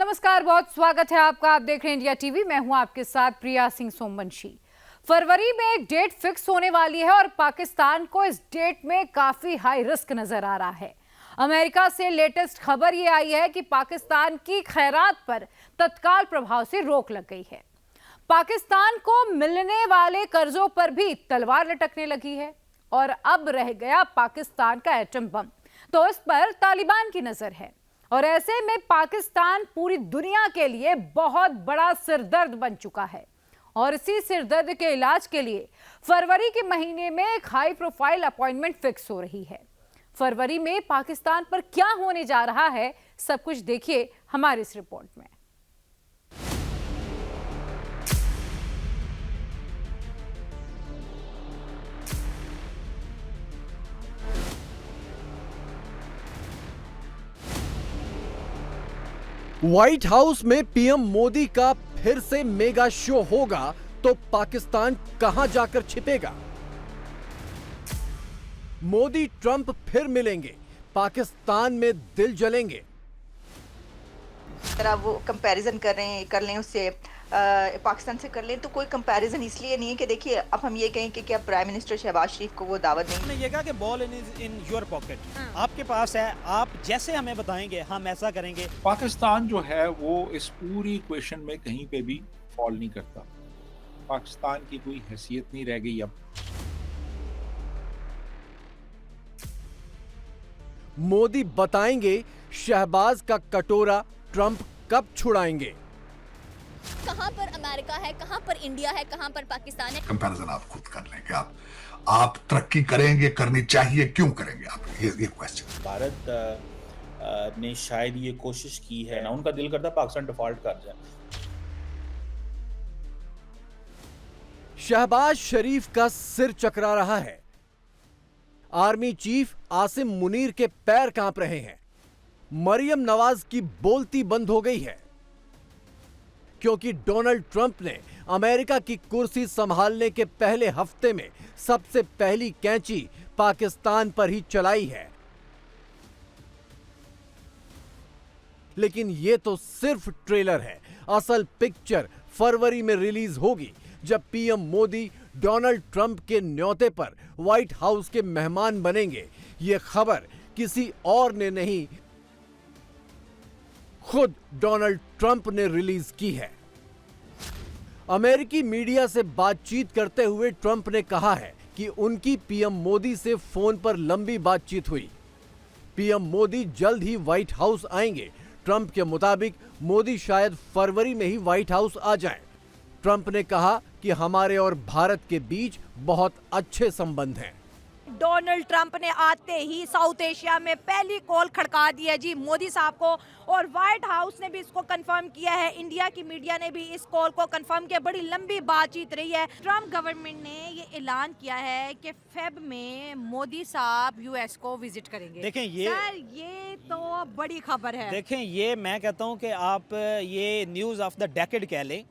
नमस्कार, बहुत स्वागत है आपका। आप देख रहे हैं इंडिया टीवी। मैं हूं आपके साथ प्रिया सिंह सोमवंशी। फरवरी में एक डेट फिक्स होने वाली है और पाकिस्तान को इस डेट में काफी हाई रिस्क नजर आ रहा है। अमेरिका से लेटेस्ट खबर ये आई है कि पाकिस्तान की खैरात पर तत्काल प्रभाव से रोक लग गई है। पाकिस्तान को मिलने वाले कर्जों पर भी तलवार लटकने लगी है और अब रह गया पाकिस्तान का एटम बम, तो इस पर तालिबान की नजर है। और ऐसे में पाकिस्तान पूरी दुनिया के लिए बहुत बड़ा सिरदर्द बन चुका है और इसी सिरदर्द के इलाज के लिए फरवरी के महीने में एक हाई प्रोफाइल अपॉइंटमेंट फिक्स हो रही है। फरवरी में पाकिस्तान पर क्या होने जा रहा है, सब कुछ देखिए हमारी इस रिपोर्ट में। व्हाइट हाउस में पीएम मोदी का फिर से मेगा शो होगा तो पाकिस्तान कहां जाकर छिपेगा? मोदी ट्रंप फिर मिलेंगे, पाकिस्तान में दिल जलेंगे। अगर आप वो कंपैरिजन कर लें उससे पाकिस्तान से कर लें तो कोई कंपैरिजन इसलिए नहीं है कि देखिए अब हम ये कहें कि क्या प्राइम मिनिस्टर शहबाज शरीफ को वो दावत नहीं। हमने ये कहा कि बॉल इन योर पॉकेट, आपके पास है, आप जैसे हमें बताएंगे हम ऐसा करेंगे। पाकिस्तान जो है वो इस पूरी इक्वेशन में कहीं पे भी फॉल नहीं करता। पाकिस्तान की कोई हैसियत नहीं रह गई अब। मोदी बताएंगे शहबाज का कटोरा ट्रंप कब छुड़ाएंगे। कहां पर अमेरिका है, कहां पर इंडिया है, कहां पर पाकिस्तान है। कंपैरिजन आप खुद कर लें कि आप तरक्की करेंगे, करनी चाहिए, क्यों करेंगे आप, ये क्वेश्चन। भारत ने शायद ये कोशिश की है ना, उनका दिल करता पाकिस्तान डिफॉल्ट कर जाए। शहबाज शरीफ का सिर चकरा रहा है। आर्मी चीफ आसिम मुनीर के पैर कांप रहे हैं। मरियम नवाज की बोलती बंद हो गई है क्योंकि डोनाल्ड ट्रंप ने अमेरिका की कुर्सी संभालने के पहले हफ्ते में सबसे पहली कैंची पाकिस्तान पर ही चलाई है। लेकिन यह तो सिर्फ ट्रेलर है। असल पिक्चर फरवरी में रिलीज होगी जब पीएम मोदी डोनाल्ड ट्रंप के न्योते पर व्हाइट हाउस के मेहमान बनेंगे। यह खबर किसी और ने नहीं, खुद डोनाल्ड ट्रंप ने रिलीज की है। अमेरिकी मीडिया से बातचीत करते हुए ट्रंप ने कहा है कि उनकी पीएम मोदी से फोन पर लंबी बातचीत हुई। पीएम मोदी जल्द ही व्हाइट हाउस आएंगे। ट्रंप के मुताबिक मोदी शायद फरवरी में ही व्हाइट हाउस आ जाएं। ट्रंप ने कहा कि हमारे और भारत के बीच बहुत अच्छे संबंध हैं। डोनाल्ड ट्रंप ने आते ही साउथ एशिया में पहली कॉल खड़का दी है जी मोदी साहब को, और व्हाइट हाउस ने भी इसको कंफर्म किया है। इंडिया की मीडिया ने भी इस कॉल को कंफर्म किया। बड़ी लंबी बातचीत रही है। ट्रंप गवर्नमेंट ने ये ऐलान किया है कि फेब में मोदी साहब यूएस को विजिट करेंगे। देखें ये तो बड़ी खबर है। देखें, ये मैं कहता हूं कि आप ये न्यूज ऑफ द डेकेड कह लें।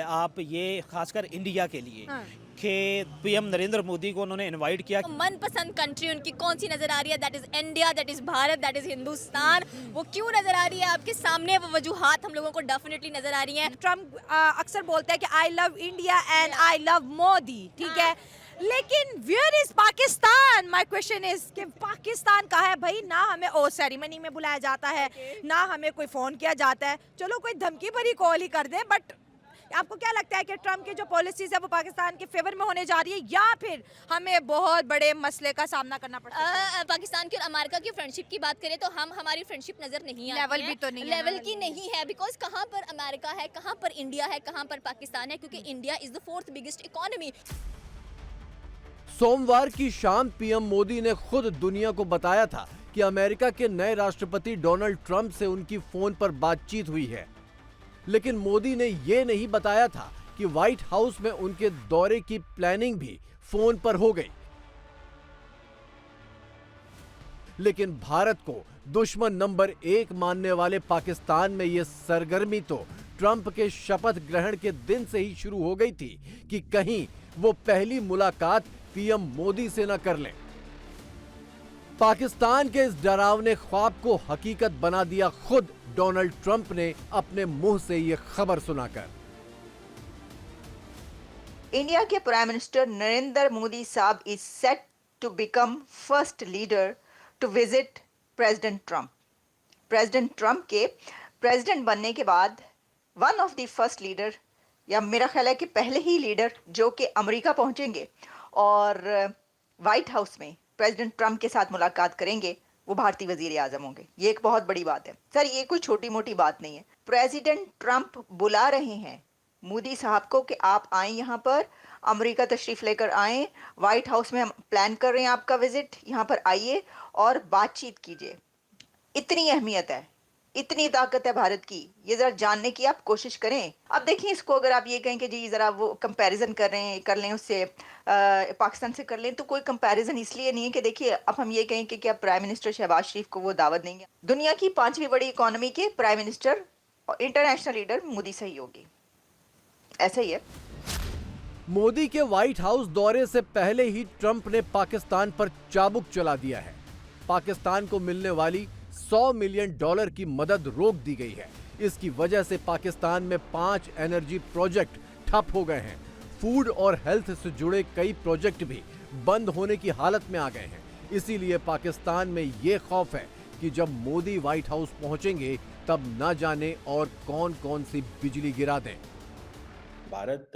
आप ये खासकर इंडिया के लिए कि पीएम नरेंद्र मोदी को उन्होंने इनवाइट किया। तो मनपसंद कंट्री उनकी कौन सी नजर आ रही है? That is India, that is Bharat, that is Hindustan. वो क्यों नजर आ रही है आपके सामने? वो वजूहात हम लोगों को डेफिनेटली नजर आ रही हैं। ट्रंप अक्सर बोलता है कि I love India and I love Modi, ठीक है, लेकिन where is Pakistan? My question is कि पाकिस्तान कहाँ है भाई? ना हमें ओ सेरेमनी में बुलाया जाता है, ना हमें कोई फोन किया जाता है। चलो कोई धमकी भरी कॉल ही कर दे, बट आपको क्या लगता है कि ट्रंप की जो पॉलिसीज है वो पाकिस्तान के फेवर में होने जा रही है या फिर हमें बहुत बड़े मसले का सामना करना पड़ता है? पाकिस्तान की और अमेरिका की फ्रेंडशिप की बात करें तो हमारी फ्रेंडशिप नजर नहीं आती लेवल भी तो नहीं है, लेवल की नहीं है। बिकॉज कहाँ पर अमेरिका है, कहाँ पर इंडिया है, कहाँ पर पाकिस्तान है, क्योंकि India is the 4th biggest economy. सोमवार की शाम पीएम मोदी ने खुद दुनिया को बताया था कि अमेरिका के नए राष्ट्रपति डोनाल्ड ट्रंप से उनकी फोन पर बातचीत हुई है। लेकिन मोदी ने यह नहीं बताया था कि व्हाइट हाउस में उनके दौरे की प्लानिंग भी फोन पर हो गई। लेकिन भारत को दुश्मन नंबर 1 मानने वाले पाकिस्तान में यह सरगर्मी तो ट्रंप के शपथ ग्रहण के दिन से ही शुरू हो गई थी कि कहीं वो पहली मुलाकात पीएम मोदी से न कर लें। पाकिस्तान के इस डरावने ख्वाब को हकीकत बना दिया खुद डोनाल्ड ट्रंप ने अपने मुंह से ये खबर सुनाकर। इंडिया के प्राइम मिनिस्टर नरेंद्र मोदी साहब is set to become first leader to visit president Trump. President Trump के प्रेसिडेंट बनने के बाद one of the first leader, या मेरा ख्याल है कि पहले ही लीडर जो कि अमेरिका पहुंचेंगे और व्हाइट हाउस में प्रेसिडेंट ट्रंप के साथ मुलाकात करेंगे, वो भारतीय वजीर आजम होंगे। ये एक बहुत बड़ी बात है सर, ये कोई छोटी मोटी बात नहीं है। प्रेसिडेंट ट्रंप बुला रहे हैं मोदी साहब को कि आप आए, यहाँ पर अमेरिका तशरीफ लेकर आए, व्हाइट हाउस में हम प्लान कर रहे हैं आपका विजिट, यहाँ पर आइए और बातचीत कीजिए। इतनी अहमियत है, इतनी ताकत है भारत की, ये जरा जानने की आप कोशिश करें। अब देखिए, इसको अगर आप ये कहें कि जी जरा वो कंपैरिजन कर रहे हैं, कर लें उससे पाकिस्तान से कर लें, तो कोई कंपैरिजन इसलिए नहीं है कि देखिए अब हम ये कहें कि क्या प्राइम मिनिस्टर शहबाज शरीफ को वो दावत देंगे। दुनिया की 5वीं बड़ी इकोनॉमी के प्राइम मिनिस्टर और इंटरनेशनल लीडर मोदी से ही होगी, ऐसा ही है। मोदी के व्हाइट हाउस दौरे से पहले ही ट्रंप ने पाकिस्तान पर चाबुक चला दिया है। पाकिस्तान को मिलने वाली $100 मिलियन की मदद रोक दी गई है। इसकी वजह से पाकिस्तान में 5 एनर्जी प्रोजेक्ट ठप हो गए हैं। फूड और हेल्थ से जुड़े कई प्रोजेक्ट भी बंद होने की हालत में आ गए हैं। इसीलिए पाकिस्तान में ये खौफ है कि जब मोदी व्हाइट हाउस पहुंचेंगे तब न जाने और कौन कौन सी बिजली गिरा दें। भारत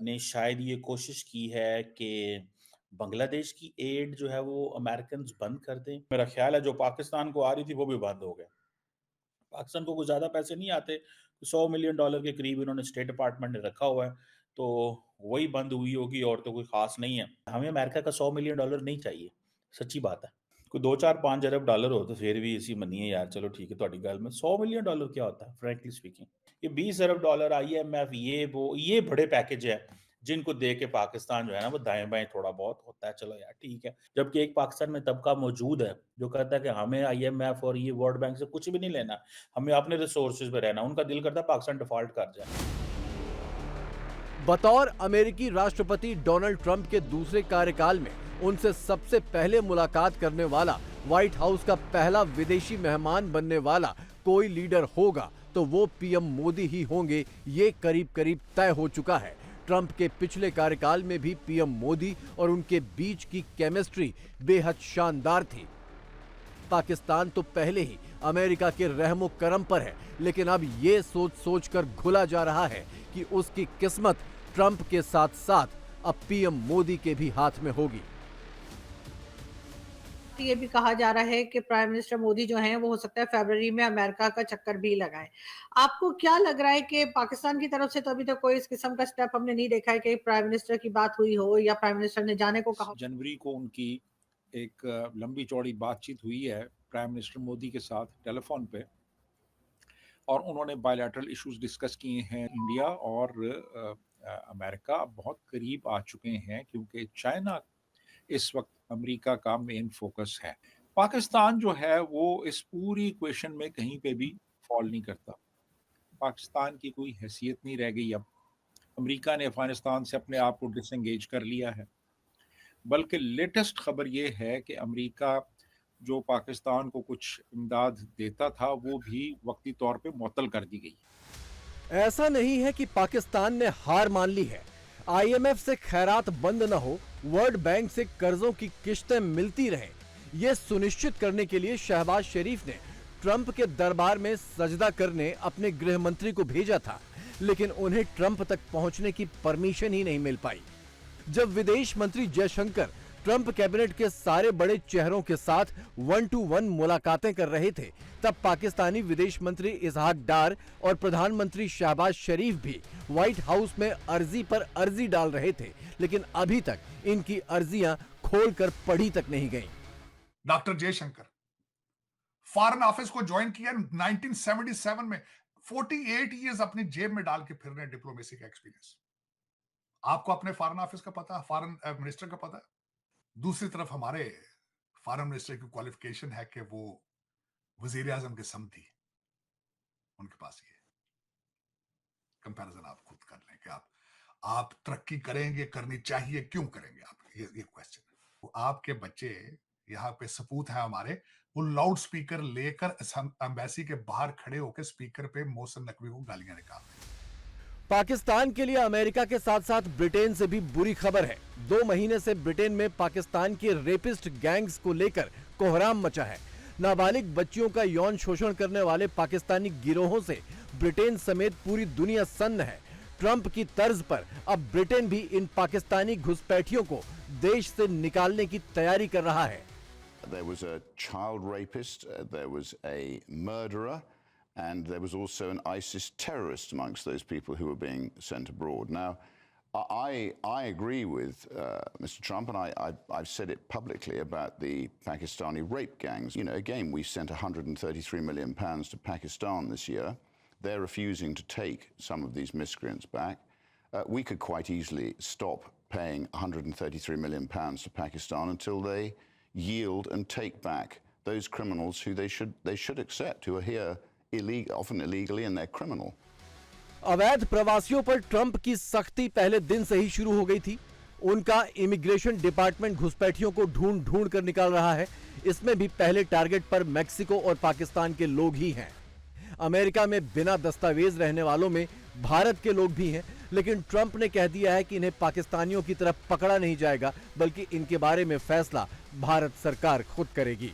ने शायद ये कोशिश की है कि बांग्लादेश की एड जो है वो अमेरिकन बंद कर दें। मेरा ख्याल है जो पाकिस्तान को आ रही थी वो भी बंद हो गया। पाकिस्तान को कुछ ज़्यादा पैसे नहीं आते, $100 मिलियन के करीब इन्होंने स्टेट डिपार्टमेंट ने रखा हुआ है, तो वही बंद हुई होगी और तो कोई ख़ास नहीं है। हमें अमेरिका का $100 मिलियन नहीं चाहिए, सच्ची बात है। कोई 2-4-5 अरब डॉलर हो तो फिर भी इसी मनिए यार, चलो ठीक है तुम्हारी गल में। $100 मिलियन क्या होता है फ्रैंकली स्पीकिंग। ये 20 अरब डॉलर IMF, ये वो, ये बड़े पैकेज है जिनको दे के पाकिस्तान जो है ना वो दाएं बाएं थोड़ा बहुत होता है, चलो यार ठीक है। जबकि एक पाकिस्तान में तबका मौजूद है जो कहता है कि हमें IMF और ये वर्ल्ड बैंक से कुछ भी नहीं लेना, हमें अपने रिसोर्सेज पे रहना। उनका दिल करता है पाकिस्तान डिफॉल्ट कर जाए। बतौर अमेरिकी राष्ट्रपति डोनाल्ड ट्रंप के दूसरे कार्यकाल में उनसे सबसे पहले मुलाकात करने वाला, व्हाइट हाउस का पहला विदेशी मेहमान बनने वाला कोई लीडर होगा तो वो पीएम मोदी ही होंगे, ये करीब करीब तय हो चुका है। ट्रंप के पिछले कार्यकाल में भी पीएम मोदी और उनके बीच की केमिस्ट्री बेहद शानदार थी। पाकिस्तान तो पहले ही अमेरिका के रहमो करम पर है, लेकिन अब ये सोच सोच कर घुला जा रहा है कि उसकी किस्मत ट्रंप के साथ साथ अब पीएम मोदी के भी हाथ में होगी। ये भी कहा जा रहा है कि प्राइम मिनिस्टर मोदी जो हैं वो हो सकता है फरवरी में अमेरिका का चक्कर भी लगाएं। आपको क्या लग रहा है कि पाकिस्तान की तरफ से तो अभी तक कोई इस किस्म का स्टेप हमने नहीं देखा है कि प्राइम मिनिस्टर की बात हुई हो या प्राइम मिनिस्टर ने जाने को कहा? जनवरी को उनकी एक लंबी चौड़ी बातचीत हुई है प्राइम मिनिस्टर मोदी के साथ टेलीफोन पे, और उन्होंने बायलैटरल इश्यूज डिस्कस किए हैं। इंडिया और अमेरिका बहुत करीब आ चुके हैं क्योंकि चाइना इस वक्त अमेरिका का मेन फोकस है। पाकिस्तान जो है वो इस पूरी इक्वेशन में कहीं पे भी फॉल नहीं करता। पाकिस्तान की कोई हैसियत नहीं रह गई। अब अमेरिका ने अफगानिस्तान से अपने आप को डिसएंगेज कर लिया है, बल्कि लेटेस्ट खबर ये है कि अमेरिका जो पाकिस्तान को कुछ इमदाद देता था वो भी वक्ती तौर पे मुअत्तल कर दी गई। ऐसा नहीं है कि पाकिस्तान ने हार मान ली है। IMF से खैरात बंद न हो, वर्ल्ड बैंक से कर्जों की किश्तें मिलती रहें, यह सुनिश्चित करने के लिए शहबाज शरीफ ने ट्रंप के दरबार में सजदा करने अपने गृह मंत्री को भेजा था, लेकिन उन्हें ट्रंप तक पहुंचने की परमिशन ही नहीं मिल पाई। जब विदेश मंत्री जयशंकर ट्रंप कैबिनेट के सारे बड़े चेहरों के साथ 1-to-1 मुलाकातें कर रहे थे, तब पाकिस्तानी विदेश मंत्री इसहाक डार और प्रधानमंत्री शहबाज शरीफ भी व्हाइट हाउस में अर्जी पर अर्जी डाल रहे थे, लेकिन अभी तक इनकी अर्जियां खोलकर पढ़ी तक नहीं गईं। डॉक्टर जयशंकर फॉरेन ऑफिस को ज्वाइन किया 1977 में, 48 इयर्स अपनी जेब में डाल के फिरने, डिप्लोमेसी का एक्सपीरियंस। आपको अपने फॉरेन ऑफिस का पता है, फॉरेन मिनिस्टर का पता है। दूसरी तरफ हमारे फॉरेन मिनिस्टर की क्वालिफिकेशन है कि वो वजीर आजम के समधी, उनके पास ये कंपैरिजन आप खुद कर लें कि आप तरक्की करेंगे, करनी चाहिए, क्यों करेंगे आप, ये क्वेश्चन है। वो आपके बच्चे यहाँ पे सपूत है हमारे, वो लाउड स्पीकर लेकर एम्बेसी के बाहर खड़े होकर स्पीकर पे मोहसिन नकवी को गालियां निकाल रहे हैं। पाकिस्तान के लिए अमेरिका के साथ साथ ब्रिटेन से भी बुरी खबर है। 2 महीने से ब्रिटेन में पाकिस्तान के रेपिस्ट गैंग्स को लेकर कोहराम मचा है। नाबालिग बच्चियों का यौन शोषण करने वाले पाकिस्तानी गिरोहों से ब्रिटेन समेत पूरी दुनिया सन्न है। ट्रंप की तर्ज पर अब ब्रिटेन भी इन पाकिस्तानी घुसपैठियों को देश से निकालने की तैयारी कर रहा है। There was a child rapist, there was a murderer, and there was also an ISIS terrorist amongst those people who were being sent abroad. Now, I agree with Mr. Trump, and I've said it publicly about the Pakistani rape gangs. You know, again, we sent £133 million to Pakistan this year. They're refusing to take some of these miscreants back. We could quite easily stop paying £133 million to Pakistan until they yield and take back those criminals who they should accept, who are here often illegally, and they're criminal. अवैध प्रवासियों पर Trump की सख्ती पहले दिन से ही शुरू हो गई थी। उनका इमिग्रेशन डिपार्टमेंट घुसपैठियों को ढूंढ ढूंढ कर निकाल रहा है। इसमें भी पहले टारगेट पर मैक्सिको और पाकिस्तान के लोग ही हैं। अमेरिका में बिना दस्तावेज रहने वालों में भारत के लोग भी हैं, लेकिन ट्रंप ने कह दिया है कि इन्हें पाकिस्तानियों की तरफ पकड़ा नहीं जाएगा, बल्कि इनके बारे में फैसला भारत सरकार खुद करेगी।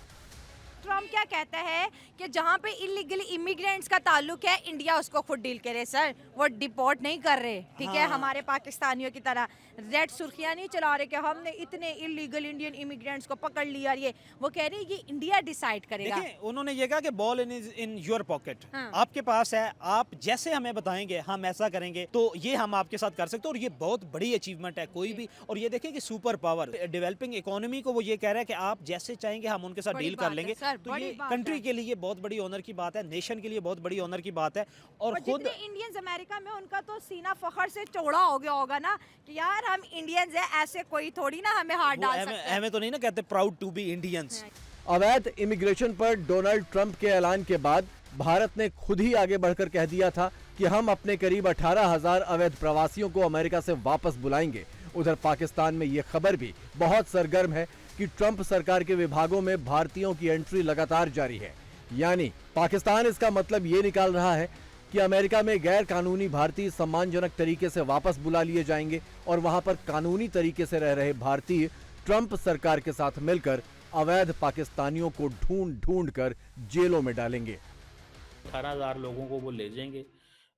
ट्रम्प क्या कहता है कि जहाँ पे इलीगली इमिग्रेंट्स का ताल्लुक है, इंडिया उसको खुद डील करे। सर, वो डिपोर्ट नहीं कर रहे, ठीक है, हमारे पाकिस्तानियों की तरह रेड सुर्खियां नहीं चला रहे कि हमने इतने इलीगल इंडियन इमिग्रेंट्स को पकड़ लिया। ये वो कह रहे हैं ये इंडिया डिसाइड करेगा। देखिए, उन्होंने ये कहा कि बॉल इन योर पॉकेट, आपके पास है, आप जैसे हमें बताएंगे हम ऐसा करेंगे, तो ये हम आपके साथ कर सकते हैं। और ये बहुत बड़ी अचीवमेंट है कोई भी। और ये देखें कि सुपर पावर डेवलपिंग इकोनॉमी को वो ये कह रहा है कि आप जैसे चाहेंगे हम उनके साथ डील कर लेंगे। तो ये कंट्री के लिए बहुत बड़ी ऑनर की बात है, नेशन के लिए बहुत बड़ी ऑनर की बात है। और खुद इंडियंस अमेरिका में, उनका तो सीना फखर से चौड़ा हो गया होगा ना कि यार हम इंडियंस है, ऐसे कोई थोड़ी ना हमें हाथ डाल सकते हैं। हमें तो नहीं ना कहते प्राउड टू बी इंडियंस। अवैध इमिग्रेशन पर डोनाल्ड ट्रंप के ऐलान के बाद भारत ने खुद ही आगे बढ़कर कह दिया था कि हम अपने करीब 18,000 अवैध प्रवासियों को अमेरिका से वापस बुलाएंगे। उधर पाकिस्तान में यह खबर भी बहुत सरगर्म है कि ट्रंप सरकार के विभागों में भारतीयों की एंट्री लगातार जारी है। यानी पाकिस्तान इसका मतलब ये निकाल रहा है कि अमेरिका में गैर कानूनी भारतीय सम्मानजनक तरीके से वापस बुला लिए जाएंगे और वहां पर कानूनी तरीके से रह रहे भारतीय ट्रंप सरकार के साथ मिलकर अवैध पाकिस्तानियों को ढूंढ ढूंढ कर जेलों में डालेंगे। 18,000 लोगों को वो ले जाएंगे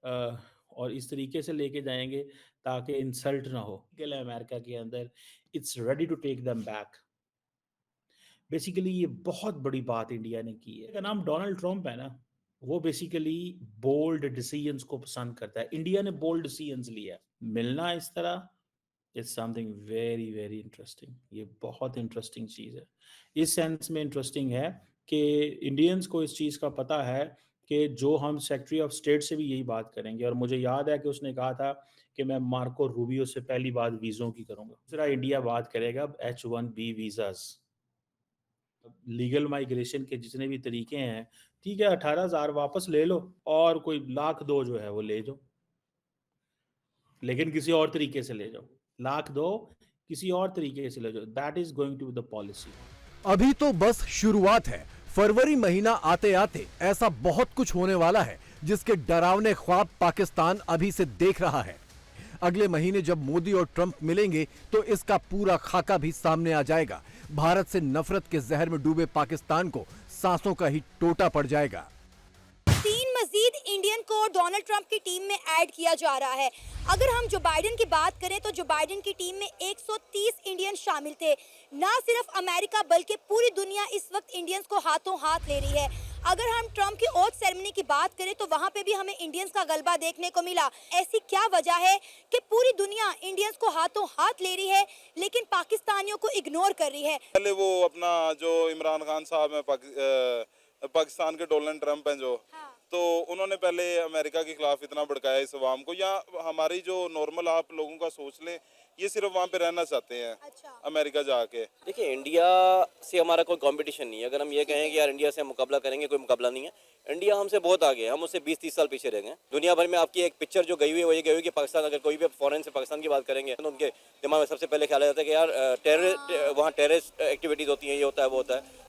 और इस तरीके से लेके जाएंगे ताकि इंसल्ट ना हो। अमेरिका के अंदर it's ready to take them back. Basically ये बहुत बड़ी बात इंडिया ने की है। इसका नाम डोनाल्ड ट्रंप है ना, वो बेसिकली बोल्ड डिसीजंस को पसंद करता है। इंडिया ने बोल्ड डिसीजंस लिया। मिलना इस तरह it's something very very interesting. ये बहुत इंटरेस्टिंग चीज़ है। इस सेंस में इंटरेस्टिंग है कि इंडियंस को इस चीज़ का पता है कि जो हम सेक्रेटरी ऑफ स्टेट से भी यही बात करेंगे। और मुझे याद है कि उसने कहा था कि मैं मार्को रूबियो से पहली बात वीज़ों की करूँगा। दूसरा इंडिया बात करेगा H1B वीज़ाज़, लीगल माइग्रेशन के जितने भी तरीके हैं। ठीक है, 18,000 वापस ले लो और कोई 1,02,000 जो है वो ले जाओ, लेकिन किसी और तरीके से ले जाओ। 1,02,000 किसी और तरीके से ले जाओ। That is going to be the policy. अभी तो बस शुरुआत है। फरवरी महीना आते आते ऐसा बहुत कुछ होने वाला है जिसके डरावने ख्वाब पाकिस्तान अभी से देख रहा है। अगले महीने जब मोदी और ट्रंप मिलेंगे तो इसका पूरा खाका भी सामने आ जाएगा। भारत से नफरत के जहर में डूबे पाकिस्तान को सांसों का ही टोटा पड़ जाएगा। 3 मजीद इंडियन को डोनाल्ड ट्रंप की टीम में ऐड किया जा रहा है। अगर हम जो बाइडेन की बात करें तो जो बाइडेन की टीम में 130 इंडियन शामिल थे। ना सिर्फ अमेरिका बल्कि पूरी दुनिया इस वक्त इंडियंस को हाथों हाथ ले रही है। अगर हम ट्रंप की ओथ सेरेमनी की बात करें तो वहां पे भी हमें इंडियंस का गलबा देखने को मिला। ऐसी क्या वजह है कि पूरी दुनिया इंडियंस को हाथों हाथ ले रही है लेकिन पाकिस्तानियों को इग्नोर कर रही है? पहले वो अपना जो इमरान खान साहब है, पाकिस्तान के डोनाल्ड ट्रंप हैं जो, तो उन्होंने पहले अमेरिका के खिलाफ इतना भड़काया इस अवाम को, या हमारी जो नॉर्मल आप लोगों का सोच लें, ये सिर्फ वहाँ पे रहना चाहते हैं अमेरिका जाके। देखिए, इंडिया से हमारा कोई कंपटीशन नहीं है। अगर हम ये कहें कि यार इंडिया से हम मुकाबला करेंगे, कोई मुकाबला नहीं है। इंडिया हमसे बहुत आगे है, हम उससे 20-30 साल पीछे रह गए। दुनिया भर में आपकी एक पिक्चर जो गई हुई है वो ये गई हुई कि पाकिस्तान, अगर कोई भी फॉरेन से पाकिस्तान की बात करेंगे तो उनके दिमाग में सबसे पहले ख्याल आ जाता है कि यार वहाँ टेररिस्ट एक्टिविटीज़ होती हैं, ये होता है वो होता है।